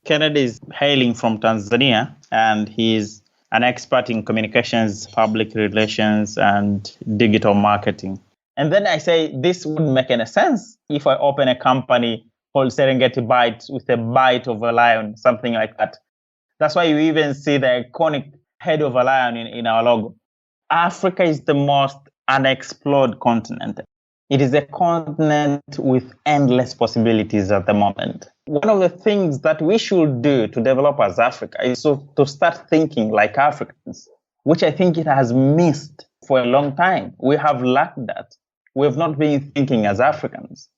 Kennedy is hailing from Tanzania, and he's an expert in communications, public relations, and digital marketing. And then I say, this wouldn't make any sense if I open a company called Serengeti Bites with a bite of a lion, something like that. That's why you even see the iconic head of a lion in our logo. Africa is the most unexplored continent. It is a continent with endless possibilities at the moment. One of the things that we should do to develop as Africa is to start thinking like Africans, which I think it has missed for a long time. We have lacked that. We have not been thinking as Africans.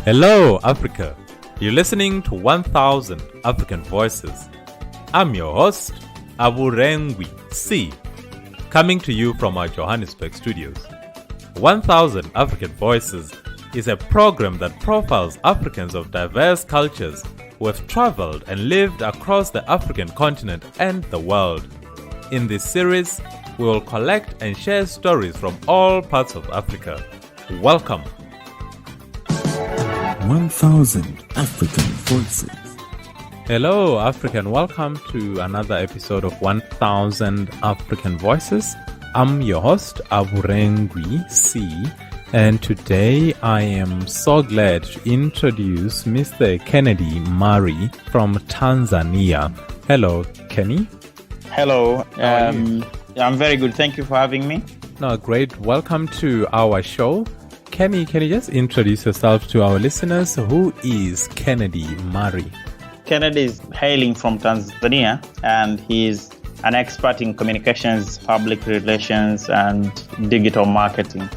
Hello, Africa. You're listening to 1000 African Voices. I'm your host, Aburengwi C, coming to you from our Johannesburg studios. 1000 African Voices is a program that profiles Africans of diverse cultures who have traveled and lived across the African continent and the world. In this series, we will collect and share stories from all parts of Africa. Welcome. 1000 African Voices. Hello, Africa, and welcome to another episode of 1000 African Voices. I'm your host, Aburengwi C, and today I am so glad to introduce Mr. Kennedy Mmari from Tanzania. Hello, Kenny. Hello. I'm very good. Thank you for having me. No, great. Welcome to our show. Kenny, can you just introduce yourself to our listeners? Who is Kennedy Mmari? Kennedy is hailing from Tanzania, and he's an expert in communications, public relations, and digital marketing.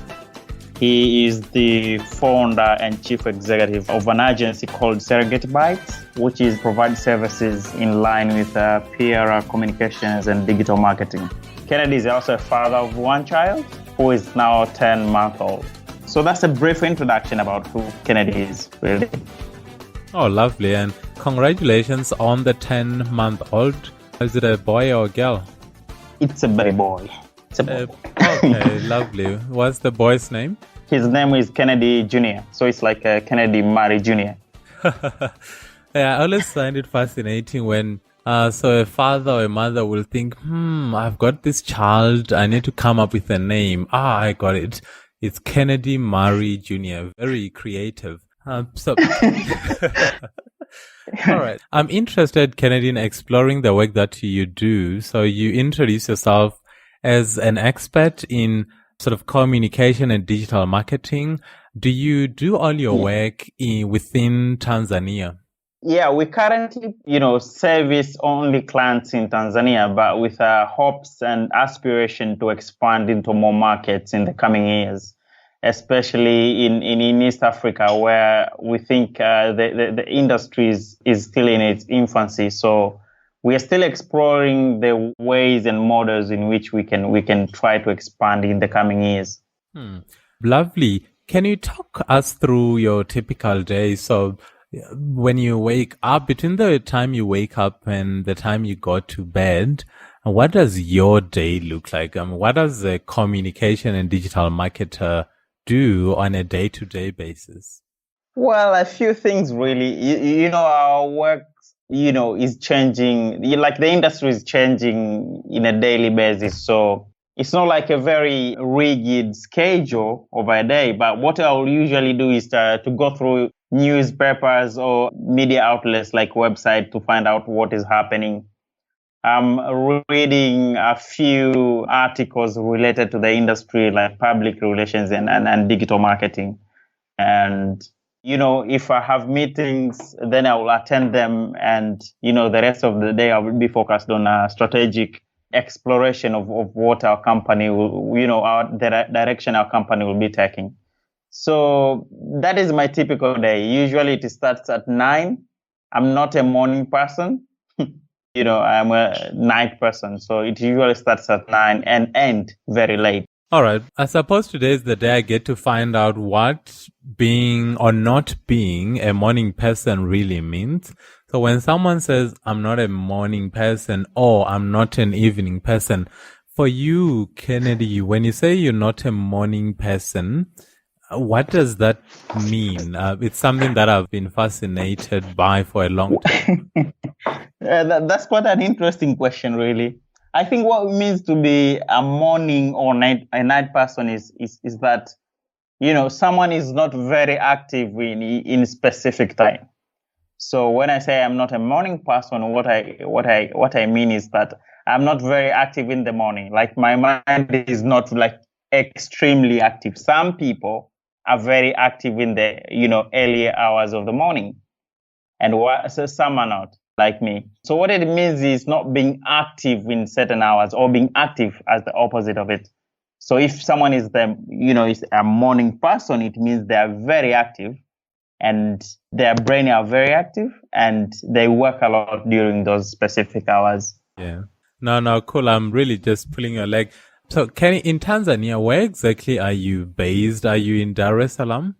He is the founder and chief executive of an agency called Serengeti Bites, which provides services in line with PR communications and digital marketing. Kennedy is also a father of one child who is now 10 months old. So that's a brief introduction about who Kennedy is, really. Oh, lovely. And congratulations on the 10-month-old. Is it a boy or a girl? It's a baby boy. It's a boy. Okay, lovely. What's the boy's name? His name is Kennedy Jr. So it's like Kennedy Mmari Jr. Yeah, I always find it fascinating when so a father or a mother will think, I've got this child. I need to come up with a name. I got it. It's Kennedy Mmari Jr. Very creative. All right. I'm interested, Kennedy, in exploring the work that you do. So you introduce yourself as an expert in sort of communication and digital marketing. Do you do all your work within Tanzania? Yeah, we currently, service only clients in Tanzania, but with hopes and aspiration to expand into more markets in the coming years, especially in East Africa, where we think the industry is still in its infancy. So we are still exploring the ways and models in which we can try to expand in the coming years. Lovely. Can you talk us through your typical day? So when you wake up, between the time you wake up and the time you go to bed, what does your day look like? What does a communication and digital marketer do on a day-to-day basis? Well, a few things really. Our work, is changing. Like the industry is changing in a daily basis. So it's not like a very rigid schedule of a day. But what I'll usually do is to go through newspapers or media outlets like website to find out what is happening. I'm reading a few articles related to the industry, like public relations and digital marketing. And, if I have meetings, then I will attend them. And, the rest of the day I will be focused on a strategic exploration of what our company will, the direction our company will be taking. So that is my typical day. Usually it starts at 9. I'm not a morning person. I'm a night person. So it usually starts at 9 and end very late. All right. I suppose today is the day I get to find out what being or not being a morning person really means. So when someone says, I'm not a morning person or I'm not an evening person, for you, Kennedy, when you say you're not a morning person, what does that mean? It's something that I've been fascinated by for a long time. That's quite an interesting question, really. I think what it means to be a morning or a night person is that, someone is not very active in specific time. So when I say I'm not a morning person, what I mean is that I'm not very active in the morning. Like my mind is not like extremely active. Some people are very active in the, earlier hours of the morning, and so some are not, like me. So what it means is not being active in certain hours, or being active as the opposite of it. So if someone is is a morning person, it means they are very active and their brain are very active and they work a lot during those specific hours. Yeah. No, cool. I'm really just pulling your leg. So Kenny, in Tanzania, where exactly are you based? Are you in Dar es Salaam?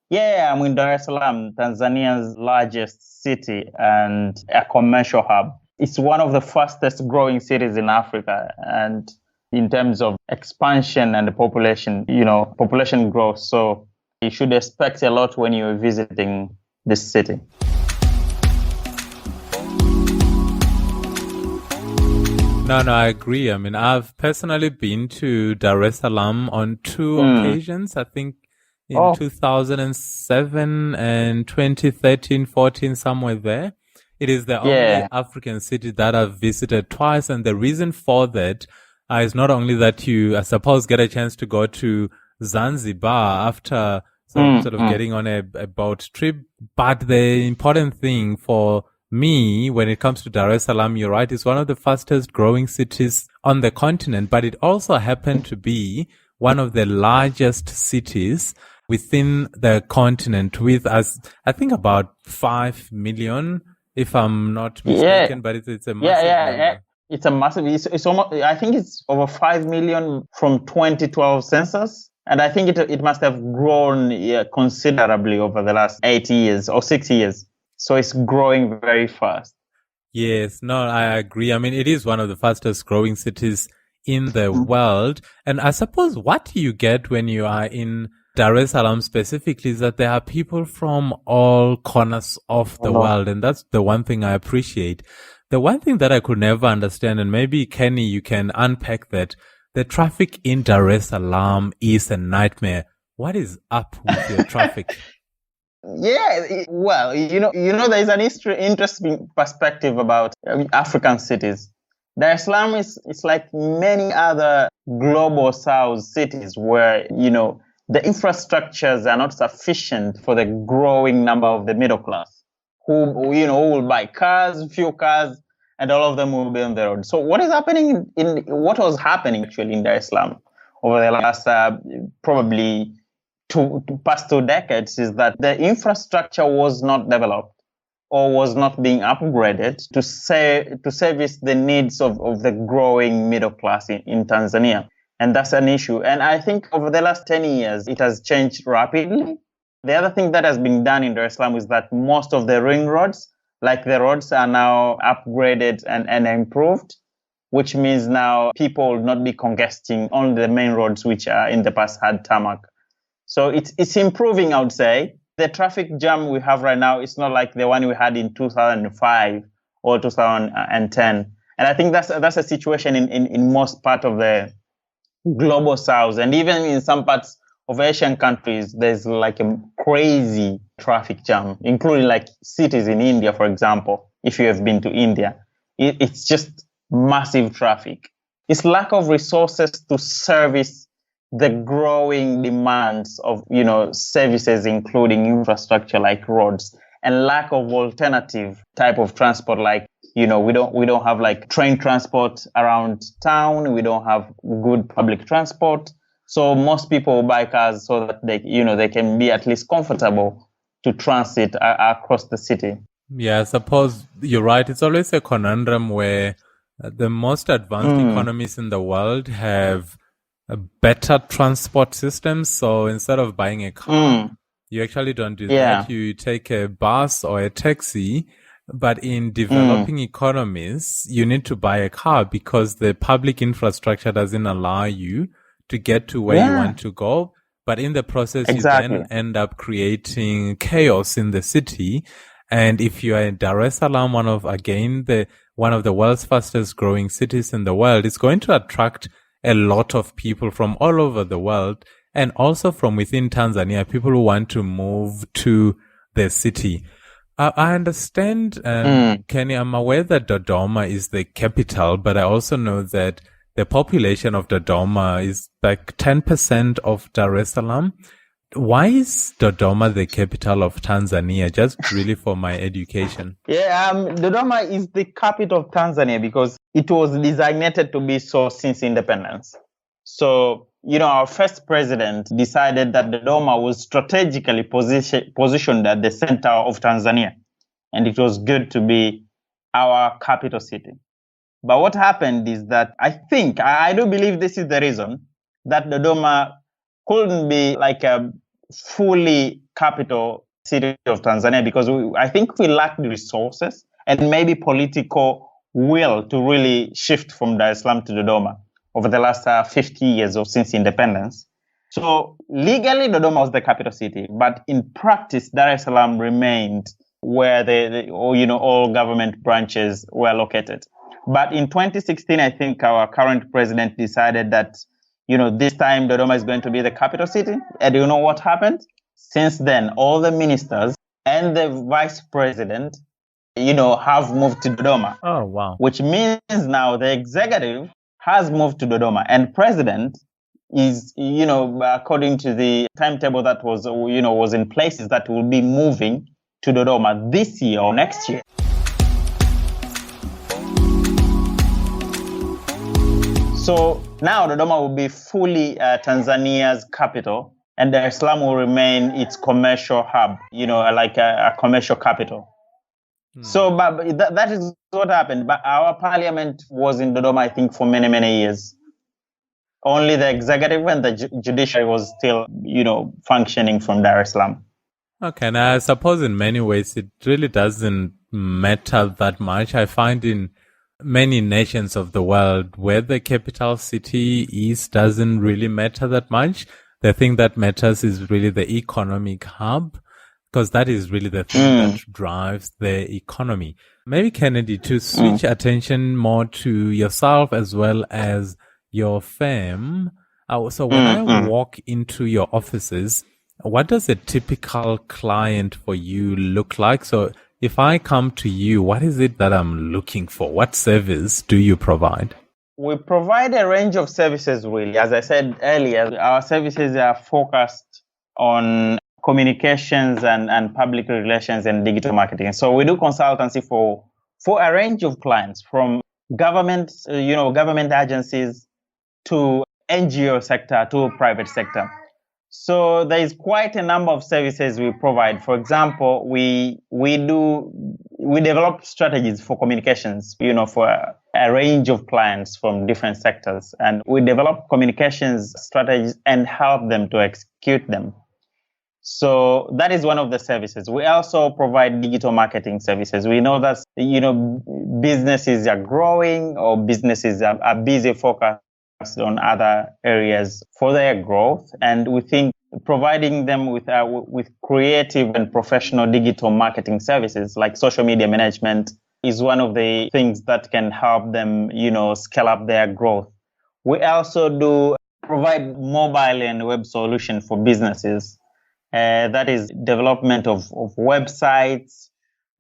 Yeah, I'm in Dar es Salaam, Tanzania's largest city and a commercial hub. It's one of the fastest growing cities in Africa. And in terms of expansion and the population, population growth. So you should expect a lot when you're visiting this city. No, I agree. I mean, I've personally been to Dar es Salaam on 2 occasions. I think in 2007 and 2013, 14, somewhere there. It is the only African city that I've visited twice. And the reason for that is not only that you, I suppose, get a chance to go to Zanzibar after sort of getting on a boat trip, but the important thing for me, when it comes to Dar es Salaam, you're right, it's one of the fastest growing cities on the continent, but it also happened to be one of the largest cities within the continent with, I think, about 5 million, if I'm not mistaken, but it's a massive number. Yeah. It's a massive, it's almost, I think it's over 5 million from 2012 census. And I think it must have grown considerably over the last 8 years or 6 years. So it's growing very fast. Yes, no, I agree. I mean, it is one of the fastest growing cities in the world. And I suppose what you get when you are in Dar es Salaam specifically is that there are people from all corners of the world. And that's the one thing I appreciate. The one thing that I could never understand, and maybe Kenny, you can unpack that, the traffic in Dar es Salaam is a nightmare. What is up with your traffic? Yeah, well, there's an interesting perspective about African cities. Dar es Salaam is like many other global south cities where, the infrastructures are not sufficient for the growing number of the middle class who will buy cars, few cars, and all of them will be on the road. So what was happening actually in Dar es Salaam over the last probably past 2 decades is that the infrastructure was not developed or was not being upgraded to service the needs of the growing middle class in Tanzania. And that's an issue. And I think over the last 10 years, it has changed rapidly. The other thing that has been done in Dar es Salaam is that most of the ring roads, like the roads, are now upgraded and improved, which means now people will not be congesting on the main roads, which in the past had tarmac. So it's improving, I would say. The traffic jam we have right now is not like the one we had in 2005 or 2010. And I think that's a situation in most part of the global south. And even in some parts of Asian countries, there's like a crazy traffic jam, including like cities in India, for example. If you have been to India, it's just massive traffic. It's lack of resources to service the growing demands of, services, including infrastructure like roads, and lack of alternative type of transport like, we don't have like train transport around town. We don't have good public transport. So most people buy cars so that they can be at least comfortable to transit across the city. Yeah, I suppose you're right. It's always a conundrum where the most advanced economies in the world have a better transport systems. So instead of buying a car, you actually don't do that. You take a bus or a taxi. But in developing economies, you need to buy a car because the public infrastructure doesn't allow you to get to where you want to go. But in the process, you then end up creating chaos in the city. And if you are in Dar es Salaam, one of the world's fastest growing cities in the world, it's going to attract a lot of people from all over the world and also from within Tanzania, people who want to move to the city. I understand, Kenny, I'm aware that Dodoma is the capital, but I also know that the population of Dodoma is like 10% of Dar es Salaam. Why is Dodoma the capital of Tanzania? Just really for my education. Dodoma is the capital of Tanzania because it was designated to be so since independence. So, our first president decided that Dodoma was strategically positioned at the center of Tanzania, and it was good to be our capital city. But what happened is that I do believe this is the reason that Dodoma couldn't be like a fully capital city of Tanzania because I think we lacked the resources and maybe political will to really shift from Dar es Salaam to Dodoma over the last 50 years or since independence. So legally, Dodoma was the capital city, but in practice, Dar es Salaam remained where all government branches were located. But in 2016, I think our current president decided that, this time Dodoma is going to be the capital city. And you know what happened? Since then, all the ministers and the vice president, have moved to Dodoma. Oh, wow. Which means now the executive has moved to Dodoma, and president is, according to the timetable that was in place, is that will be moving to Dodoma this year or next year. So now Dodoma will be fully Tanzania's capital, and Dar es Salaam will remain its commercial hub, like a commercial capital. So, but that is what happened. But our parliament was in Dodoma, I think, for many, many years. Only the executive and the judiciary was still, functioning from Dar es Salaam. Okay, and I suppose in many ways it really doesn't matter that much. I find in many nations of the world where the capital city is doesn't really matter that much. The thing that matters is really the economic hub, because that is really the thing that drives the economy. Maybe, Kennedy, to switch attention more to yourself as well as your firm. So when I walk into your offices, what does a typical client for you look like? So if I come to you, what is it that I'm looking for? What service do you provide? We provide a range of services, really. As I said earlier, our services are focused on communications and public relations and digital marketing. So we do consultancy for a range of clients, from government, government agencies to NGO sector to private sector. So there is quite a number of services we provide. For example, we develop strategies for communications, for a range of clients from different sectors, and we develop communications strategies and help them to execute them. So that is one of the services. We also provide digital marketing services. We know that, businesses are growing or businesses are busy focused on other areas for their growth. And we think providing them with creative and professional digital marketing services like social media management is one of the things that can help them, scale up their growth. We also do provide mobile and web solutions for businesses. That is development of websites,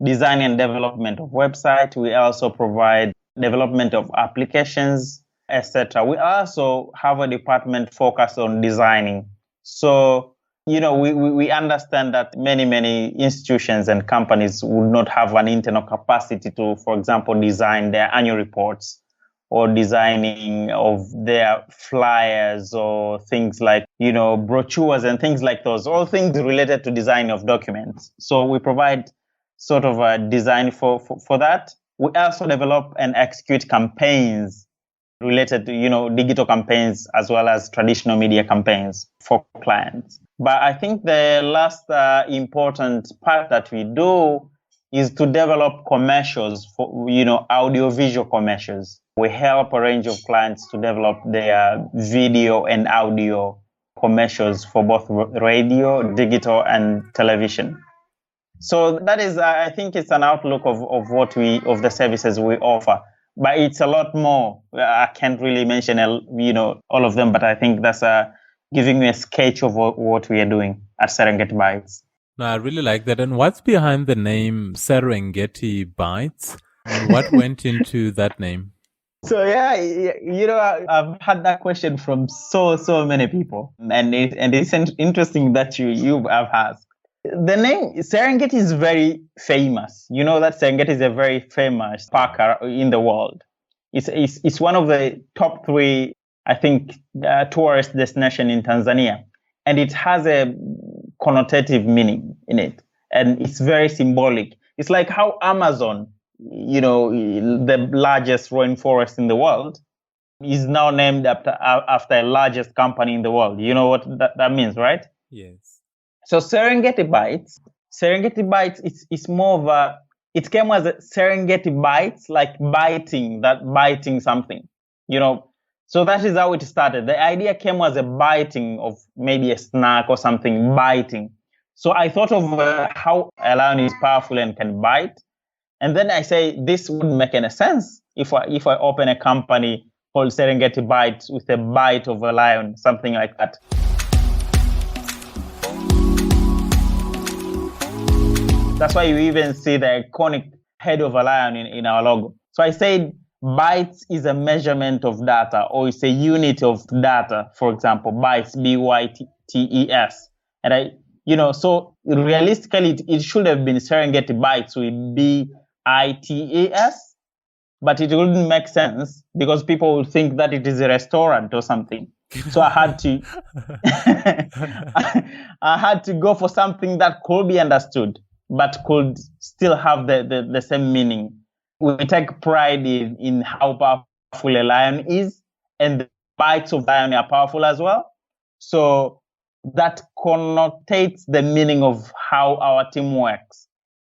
design and development of websites. We also provide development of applications, etc. We also have a department focused on designing. So, we understand that many institutions and companies would not have an internal capacity to, for example, design their annual reports or designing of their flyers or things like, brochures and things like those, all things related to design of documents. So we provide sort of a design for that. We also develop and execute campaigns related to, digital campaigns as well as traditional media campaigns for clients. But I think the last important part that we do is to develop commercials for, audio-visual commercials. We help a range of clients to develop their video and audio commercials for both radio, digital, and television. So that is, I think it's an outlook of the services we offer. But it's a lot more. I can't really mention, all of them, but I think that's giving me a sketch of what we are doing at Serengeti Bites. No, I really like that. And what's behind the name Serengeti Bites? And what went into that name? So I've had that question from so many people, and it's interesting that you have asked. The name Serengeti is very famous. You know that Serengeti is a very famous park in the world. It's one of the top 3, I think, tourist destination in Tanzania, and it has a connotative meaning in it, and it's very symbolic. It's like how Amazon, the largest rainforest in the world, is now named after the largest company in the world. You know what that means, right? Yes. So Serengeti Bites, it's more of it came as a Serengeti Bites, like biting something, So that is how it started. The idea came as a biting of maybe a snack or something, biting. So I thought of how a lion is powerful and can bite. And then I say, this wouldn't make any sense if I open a company called Serengeti Bites with a bite of a lion, something like that. That's why you even see the iconic head of a lion in our logo. So I said bytes is a measurement of data, or it's a unit of data. For example, bytes, B-Y-T-E-S. And so realistically, it should have been Serengeti Bites with B-I-T-A-S, but it wouldn't make sense because people would think that it is a restaurant or something. So I had to, I had to go for something that could be understood, but could still have the same meaning. We take pride in how powerful a lion is, and the bites of lion are powerful as well. So that connotates the meaning of how our team works.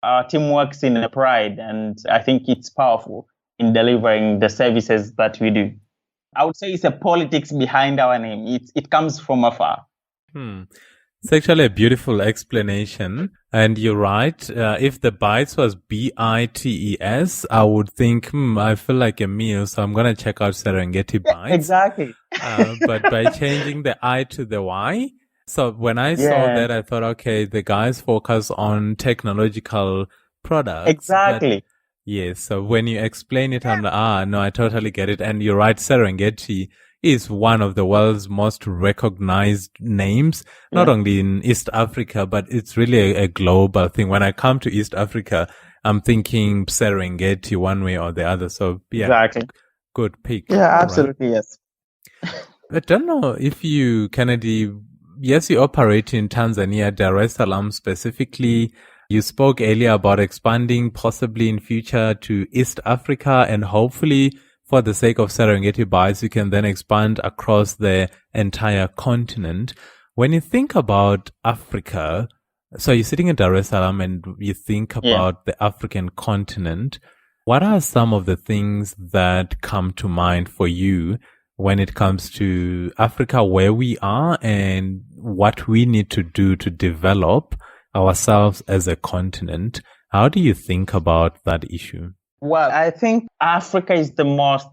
Our team works in a pride, and I think it's powerful in delivering the services that we do. I would say it's a politics behind our name. It comes from afar. It's actually a beautiful explanation. And you're right. If the Bytes was B-I-T-E-S, I would think, I feel like a meal, so I'm going to check out Serengeti Bites. Exactly. But by changing the I to the Y, so when I saw that, I thought, okay, the guys focus on technological products. Exactly. Yes. So when you explain it, I'm like, no, I totally get it. And you're right. Serengeti is one of the world's most recognized names, not only in East Africa, but it's really a global thing. When I come to East Africa, I'm thinking Serengeti one way or the other. So exactly. Good pick. Yeah, absolutely. Right. Yes. I don't know if you, Kennedy, yes, you operate in Tanzania, Dar es Salaam specifically. You spoke earlier about expanding possibly in future to East Africa, and hopefully for the sake of Serengeti Bites, you can then expand across the entire continent. When you think about Africa, so you're sitting in Dar es Salaam and you think about the African continent, what are some of the things that come to mind for you when it comes to Africa, where we are and what we need to do to develop ourselves as a continent? How do you think about that issue? Well, I think Africa is the most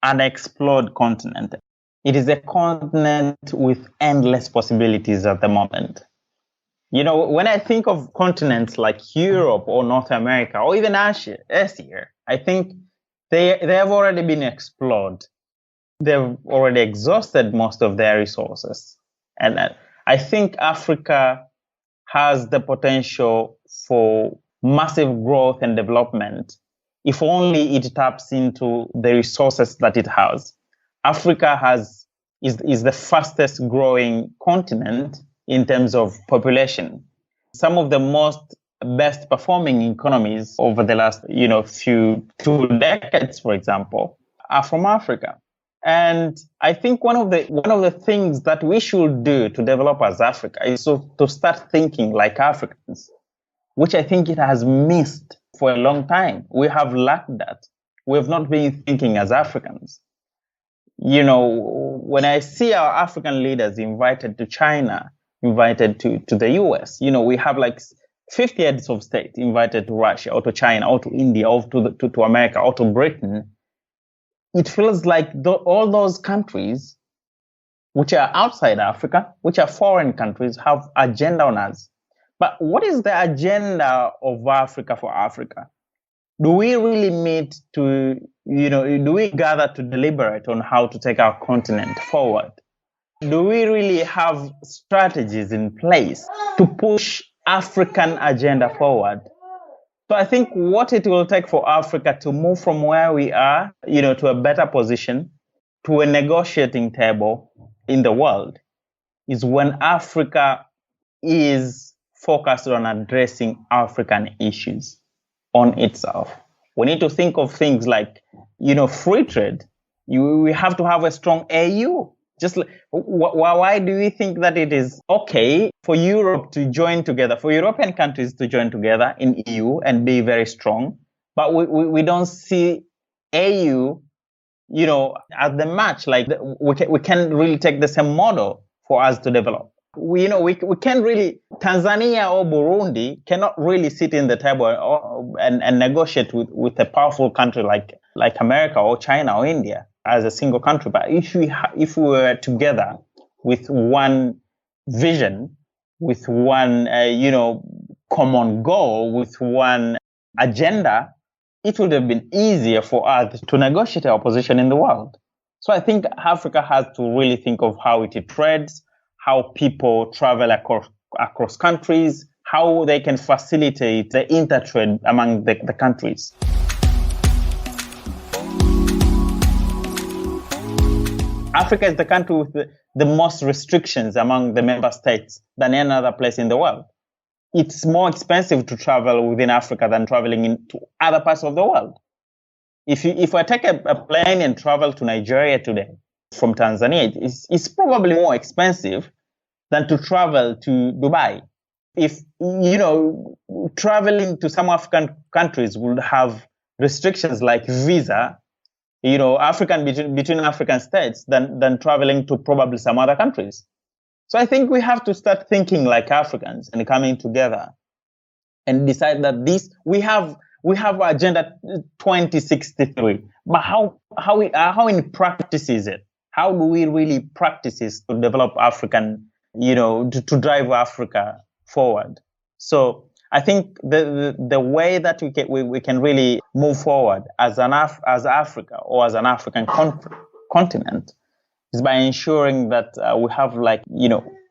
unexplored continent. It is a continent with endless possibilities at the moment. When I think of continents like Europe or North America or even Asia, I think they have already been explored. They've already exhausted most of their resources. And I think Africa has the potential for massive growth and development if only it taps into the resources that it has. Africa is the fastest growing continent in terms of population. Some of the best performing economies over the last, few 2 decades, for example, are from Africa. And I think one of the things that we should do to develop as Africa is to start thinking like Africans, which I think it has missed for a long time. We have lacked that. We have not been thinking as Africans. When I see our African leaders invited to China, invited to the US, we have like 50 heads of state invited to Russia or to China or to India or to America or to Britain. It feels like all those countries, which are outside Africa, which are foreign countries, have agenda on us. But what is the agenda of Africa for Africa? Do we really meet do we gather to deliberate on how to take our continent forward? Do we really have strategies in place to push African agenda forward? So I think what it will take for Africa to move from where we are, to a better position, to a negotiating table in the world, is when Africa is focused on addressing African issues on itself. We need to think of things like, free trade. We have to have a strong AU. Why do we think that it is okay for Europe to join together, for European countries to join together in EU and be very strong, but we don't see AU, as the match? Like we can't really take the same model for us to develop. We can't really, Tanzania or Burundi cannot really sit in the table and negotiate with a powerful country like America or China or India as a single country. But if we were together with one vision, with one common goal, with one agenda, it would have been easier for us to negotiate our position in the world. So I think Africa has to really think of how it trades, how people travel across countries, how they can facilitate the intertrade among the countries. Africa is the country with the most restrictions among the member states than any other place in the world. It's more expensive to travel within Africa than traveling into other parts of the world. If I take a plane and travel to Nigeria today from Tanzania, it's probably more expensive than to travel to Dubai. If, traveling to some African countries would have restrictions like visa, between African states than traveling to probably some other countries. So I think we have to start thinking like Africans and coming together and decide that we have Agenda 2063. But how in practice is it? How do we really practice this to develop African, to drive Africa forward? So I think the way that we can really move forward as Africa or as an African continent is by ensuring that we have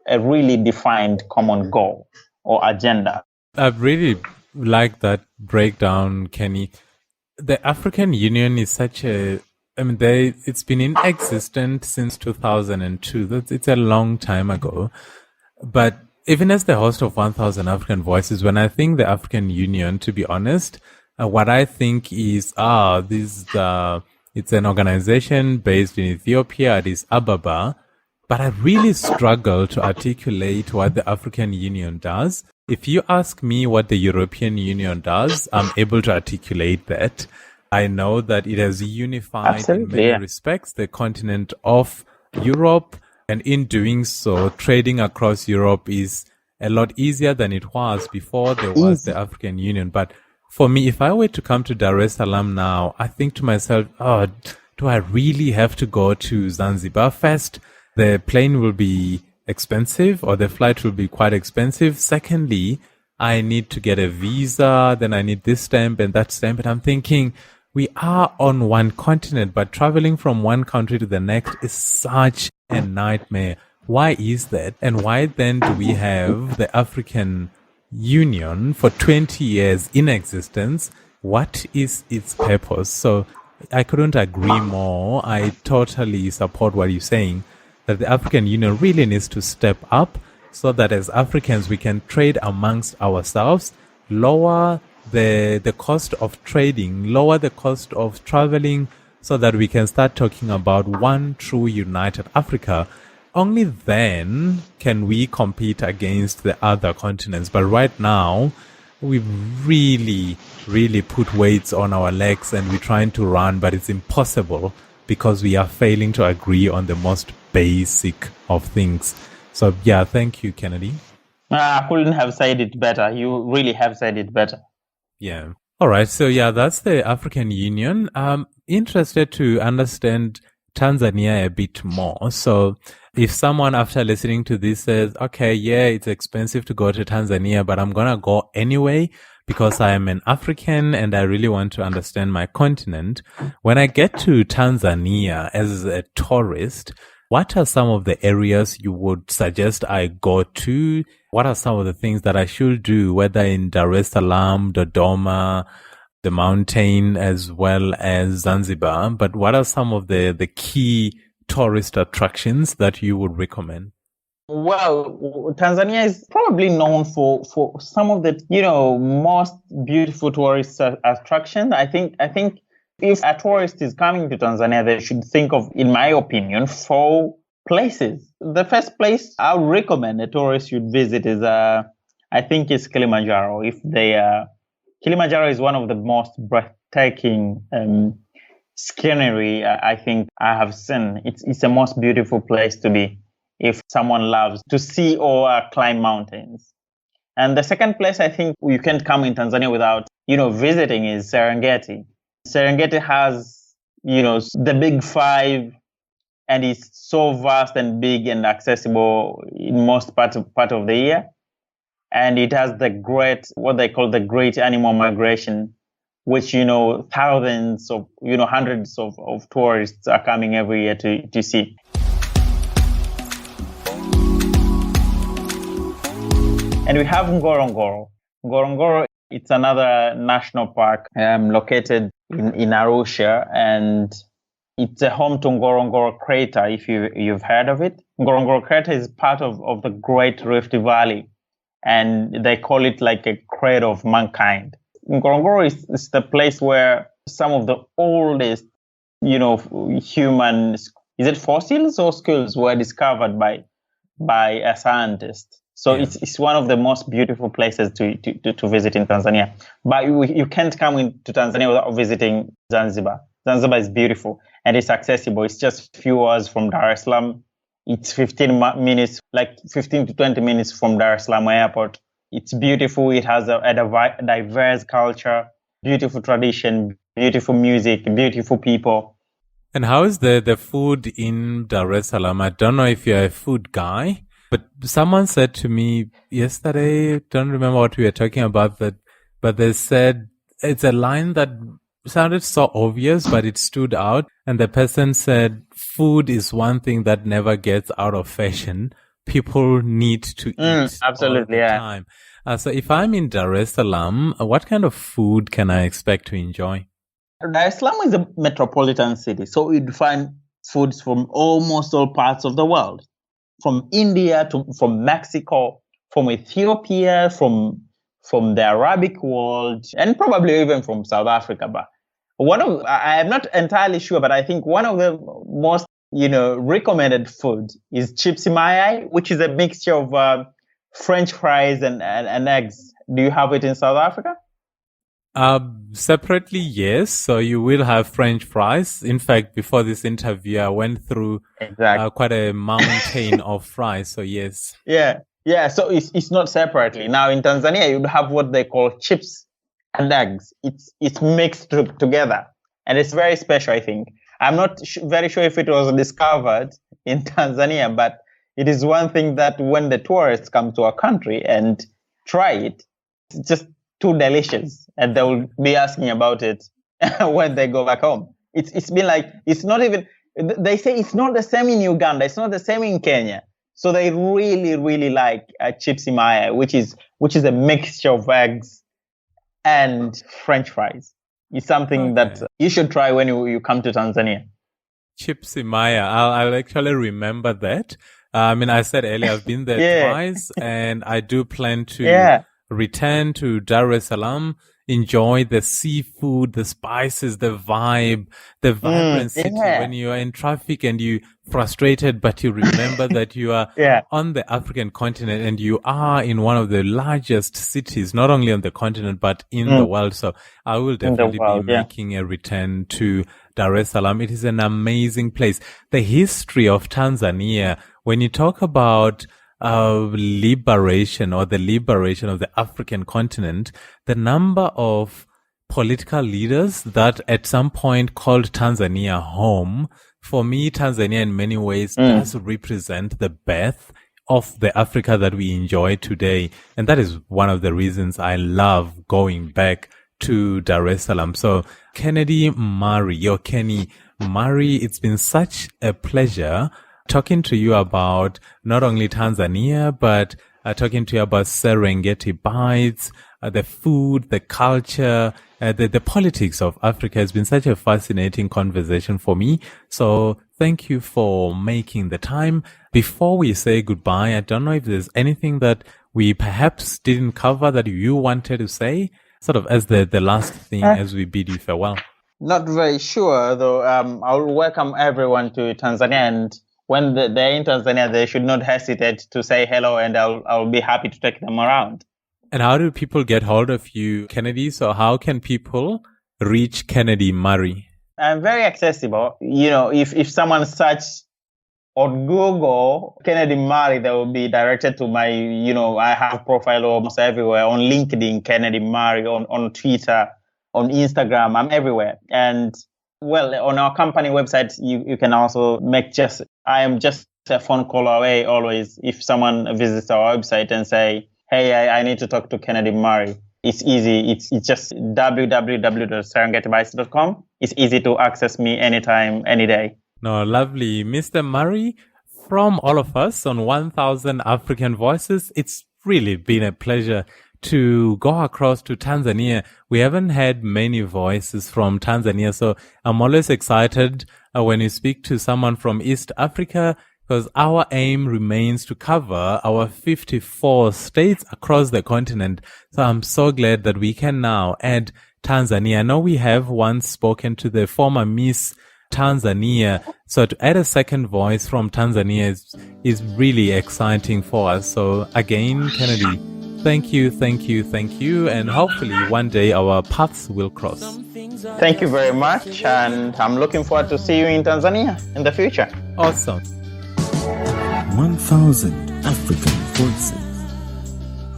a really defined common goal or agenda. I really like that breakdown, Kenny. The African Union is it's been in existence since 2002. It's a long time ago. But even as the host of 1000 African Voices, when I think the African Union, to be honest, what I think is, it's an organization based in Ethiopia, Addis Ababa, but I really struggle to articulate what the African Union does. If you ask me what the European Union does, I'm able to articulate that. I know that it has unified in many respects the continent of Europe, and in doing so, trading across Europe is a lot easier than it was before there was the African Union. But for me, if I were to come to Dar es Salaam now, I think to myself, do I really have to go to Zanzibar first? The plane will be expensive, or the flight will be quite expensive. Secondly, I need to get a visa, then I need this stamp and that stamp. And I'm thinking, we are on one continent, but traveling from one country to the next is such a nightmare. Why is that? And why then do we have the African Union for 20 years in existence? What is its purpose? So I couldn't agree more. I totally support what you're saying, that the African Union really needs to step up so that as Africans we can trade amongst ourselves, lower the cost of trading, lower the cost of traveling, so that we can start talking about one true united Africa. Only then can we compete against the other continents. But right now, we've really, really put weights on our legs and we're trying to run, but it's impossible because we are failing to agree on the most basic of things. So, yeah, thank you, Kennedy. I couldn't have said it better. You really have said it better. Yeah. All right. So, yeah, that's the African Union. I'm interested to understand Tanzania a bit more. So, if someone after listening to this says, okay, yeah, it's expensive to go to Tanzania, but I'm going to go anyway because I am an African and I really want to understand my continent. When I get to Tanzania as a tourist, what are some of the areas you would suggest I go to? What are some of the things that I should do, whether in Dar es Salaam, Dodoma, the mountain, as well as Zanzibar? But what are some of the key tourist attractions that you would recommend? Well, Tanzania is probably known for some of the, most beautiful tourist attractions. I think if a tourist is coming to Tanzania, they should think of, in my opinion, 4 places. The first place I would recommend a tourist should visit is, I think it's Kilimanjaro. Kilimanjaro is one of the most breathtaking scenery I think I have seen. It's the most beautiful place to be if someone loves to see or climb mountains. And the second place I think you can't come in Tanzania without, visiting is Serengeti. Serengeti has, the big 5, and it's so vast and big and accessible in most part of the year. And it has what they call the great animal migration, which, thousands of, hundreds of tourists are coming every year to see. And we have Ngorongoro. Ngorongoro, it's another national park located in Arusha, and it's a home to Ngorongoro crater, if you've heard of it. Ngorongoro crater is part of the Great Rift Valley, and they call it like a crater of mankind. Ngorongoro is the place where some of the oldest, human, is it fossils or skulls, were discovered by a scientist. So yeah. It's one of the most beautiful places to visit in Tanzania. But you can't come into Tanzania without visiting Zanzibar. Zanzibar is beautiful and it's accessible. It's just a few hours from Dar es Salaam. It's 15 to 20 minutes from Dar es Salaam airport. It's beautiful. It has a diverse culture, beautiful tradition, beautiful music, beautiful people. And how is the food in Dar es Salaam? I don't know if you're a food guy, but someone said to me yesterday, don't remember what we were talking about, but they said it's a line that sounded so obvious, but it stood out. And the person said, food is one thing that never gets out of fashion. People need to eat absolutely, all the time. So if I'm in Dar es Salaam, what kind of food can I expect to enjoy? Dar es Salaam is a metropolitan city, so you'd find foods from almost all parts of the world. From India from Mexico, from Ethiopia, from the Arabic world, and probably even from South Africa. But I am not entirely sure, but I think one of the most, recommended food is chips mayai, which is a mixture of French fries and eggs. Do you have it in South Africa? Separately, yes. So you will have French fries. In fact, before this interview, I went through quite a mountain of fries. So yes. Yeah. So it's not separately. Now in Tanzania, you'd have what they call chips and eggs. It's mixed together, and it's very special. I think I'm not very sure if it was discovered in Tanzania, but it is one thing that when the tourists come to our country and try it, it's just too delicious, and they will be asking about it when they go back home. It's been like, it's not even, they say it's not the same in Uganda, it's not the same in Kenya. So they really, really like chips imaya, which is a mixture of eggs and French fries. It's something that you should try when you come to Tanzania. Chips imaya, I'll actually remember that. I said earlier, I've been there twice, and I do plan to return to Dar es Salaam, enjoy the seafood, the spices, the vibe, the vibrant city. When you are in traffic and you frustrated, but you remember that you are on the African continent and you are in one of the largest cities, not only on the continent, but in the world. So I will definitely be making a return to Dar es Salaam. It is an amazing place. The history of Tanzania, when you talk about liberation or the liberation of the African continent, the number of political leaders that at some point called Tanzania home, for me, Tanzania in many ways does represent the birth of the Africa that we enjoy today. And that is one of the reasons I love going back to Dar es Salaam. So Kennedy Mmari, Kenny Mmari, it's been such a pleasure talking to you about not only Tanzania, but talking to you about Serengeti Bites, the food, the culture, the politics of Africa. Has been such a fascinating conversation for me. So thank you for making the time. Before we say goodbye, I don't know if there's anything that we perhaps didn't cover that you wanted to say, sort of as the last thing as we bid you farewell. Not very sure, though. I'll welcome everyone to Tanzania, and when they're in Tanzania, they should not hesitate to say hello, and I'll be happy to take them around. And how do people get hold of you, Kennedy? So how can people reach Kennedy Mmari? I'm very accessible. If someone search on Google Kennedy Mmari, they will be directed to my, I have profile almost everywhere, on LinkedIn, Kennedy Mmari, on Twitter, on Instagram, I'm everywhere. And well, on our company website, you can also I am just a phone call away always. If someone visits our website and say, hey, I need to talk to Kennedy Mmari, it's easy. It's just www.serengetibites.com. It's easy to access me anytime, any day. No, lovely. Mr. Mmari, from all of us on 1000 African Voices, it's really been a pleasure to go across to Tanzania. We haven't had many voices from Tanzania, so I'm always excited when you speak to someone from East Africa, because our aim remains to cover our 54 states across the continent. So I'm so glad that we can now add Tanzania. I know we have once spoken to the former Miss Tanzania, so to add a second voice from Tanzania is really exciting for us. So again, Kennedy, thank you, and hopefully one day our paths will cross. Thank you very much, and I'm looking forward to see you in Tanzania in the future. Awesome. 1000 African Voices.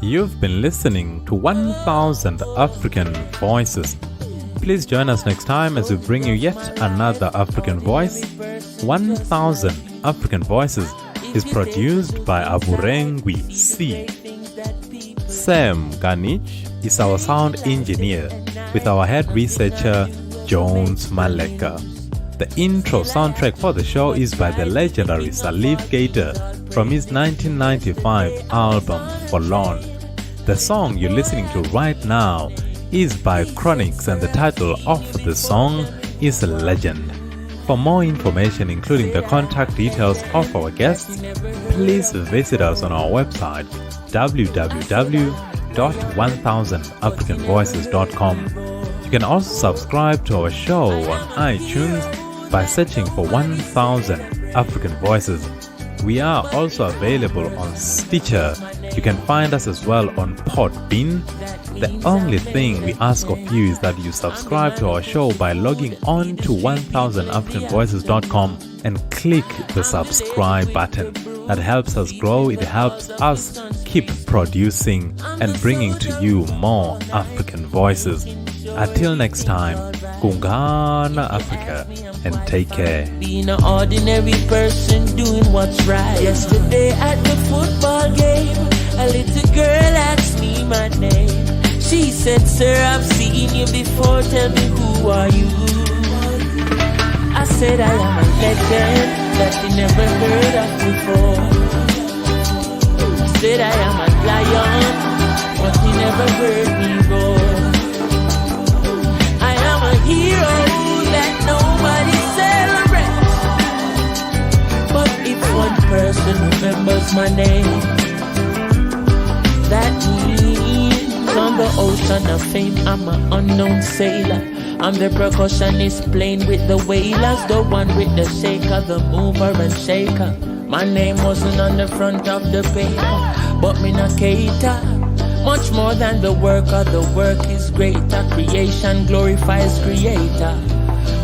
You've been listening to 1000 African Voices. Please join us next time as we bring you yet another African voice. 1000 African Voices is produced by Aburengwi C. Sam Ganich is our sound engineer, with our head researcher Jones Maleka. The intro soundtrack for the show is by the legendary Salif Keita from his 1995 album Forlorn. The song you're listening to right now is by Chronix, and the title of the song is Legend. For more information, including the contact details of our guests, please visit us on our website www.1000africanvoices.com. You can also subscribe to our show on iTunes by searching for 1000 African Voices. We are also available on Stitcher. You can find us as well on Podbean. The only thing we ask of you is that you subscribe to our show by logging on to 1000africanvoices.com and click the subscribe button. That helps us grow. It helps us keep producing and bringing to you more African voices. Until next time, Kungana Africa, and take care. Being an ordinary person doing what's right. Yesterday at the football game, a little girl asked me my name. She said, sir, I've seen you you before, tell me who are you? I said I am a legend that you never heard of before. I said I am a lion, but you never heard me roar. I am a hero that nobody celebrates. But if one person remembers my name, that means on the ocean of fame I'm an unknown sailor. I'm the percussionist playing with the whalers, the one with the shaker, the mover and shaker. My name wasn't on the front of the paper, but me not cater. Much more than the work is greater. Creation glorifies creator.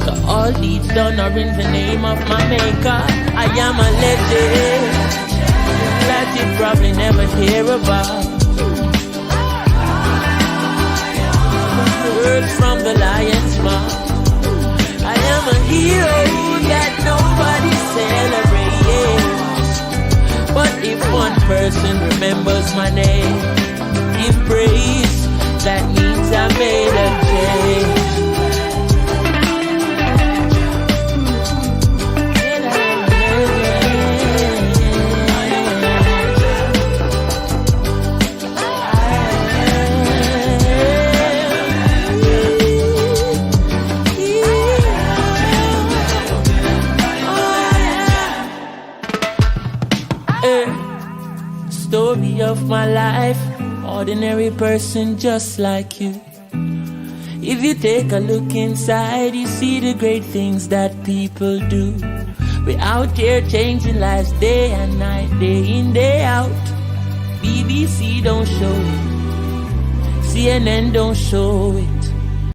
So all deeds done are in the name of my maker. I am a legend that you probably never hear about. Words from the lion's mouth. I am a hero that nobody celebrates. But if one person remembers my name, give praise, that means I made a change. Story of my life, ordinary person just like you. If you take a look inside, you see the great things that people do. We're out here changing lives day and night, day in, day out. BBC don't show it, CNN don't show it,